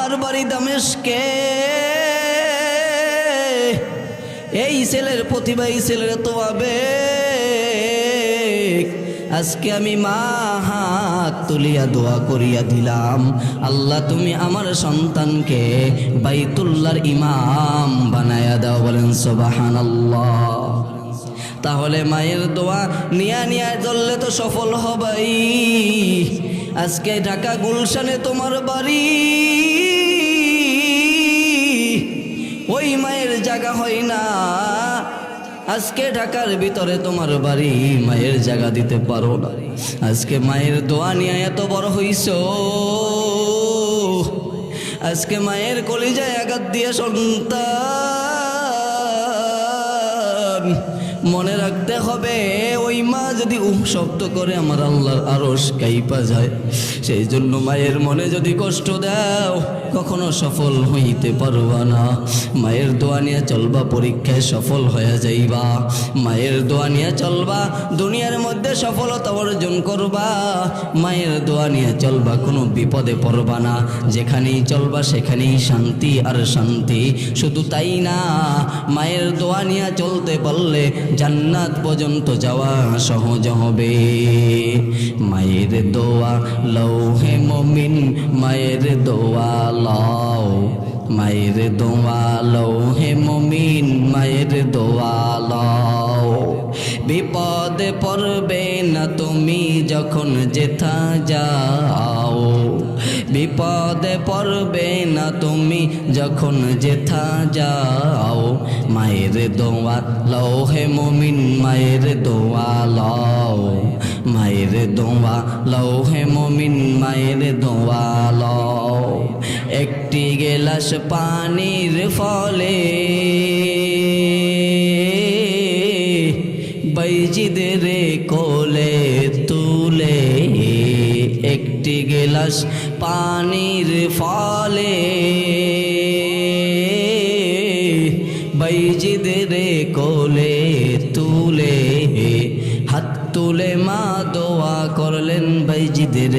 আর বাড়ি দামেস্কে। এই ছেলের প্রতিভা, এই ছেলের তো আবেগ। আজকে আমি মা হাত তুলিয়া দোয়া করিয়া দিলাম, আল্লাহ তুমি আমার সন্তানকে বাইতুল্লাহর ইমাম বানায়া দাও। বলেন সুবহানাল্লাহ। তাহলে মায়ের দোয়া নিয়া নিয়া চললে তো সফল হবাই। আজকে ঢাকা গুলশানে তোমার বাড়ি, ওই মায়ের জায়গা হয় না। আজকে ঢাকার ভিতরে তোমার বাড়ি, মায়ের জায়গা দিতে পারো না। আজকে মায়ের দোয়া নিয়ে এত বড় হইছো। আজকে মায়ের কলিজায় আঘাত দিয়ে সন্তান, মনে রাখতে হবে ওই মা যদি শব্দ করে আমার আল্লাহর আরশ কাইপা যায়। সেই জন্য মায়ের মনে যদি কষ্ট দাও কখনো সফল হইতে পারবা না। মায়ের দোয়া নিয়ে চলবা, পরীক্ষায় সফল হয়ে যাইবা। মায়ের দোয়া নিয়ে চলবা, দুনিয়ার মধ্যে সফলতা অর্জন করবা। মায়ের দোয়া নিয়ে চলবা, কোনো বিপদে পড়বা না। যেখানেই চলবা সেখানেই শান্তি আর শান্তি। শুধু তাই না, মায়ের দোয়া নিয়ে চলতে পারলে জান্নাত পর্যন্ত যাওয়া সহজ হবে। মায়ের দোয়া লও হে মুমিন, মায়ের দোয়া লও। মায়ের দোয়া লও হে মুমিন, মায়ের দোয়া লও। বিপদে পড়বে না তুমি যখন যেথা যাও। বিপদে পড়বে না তুমি যখন যেথা যাও। মায়ের দোয়া লও হে মুমিন, মায়ের দোয়া লও। মায়ের দোয়া লও হে মুমিন, মায়ের দোয়া লও। একটি গেলাস পানির ফলে বাইজিদের কোলে তুলে। একটি গেলাস পানির ফলে বাইজিদের কোলে তুলে। হাত তুলে মা দোয়া করলেন বাইজিদের।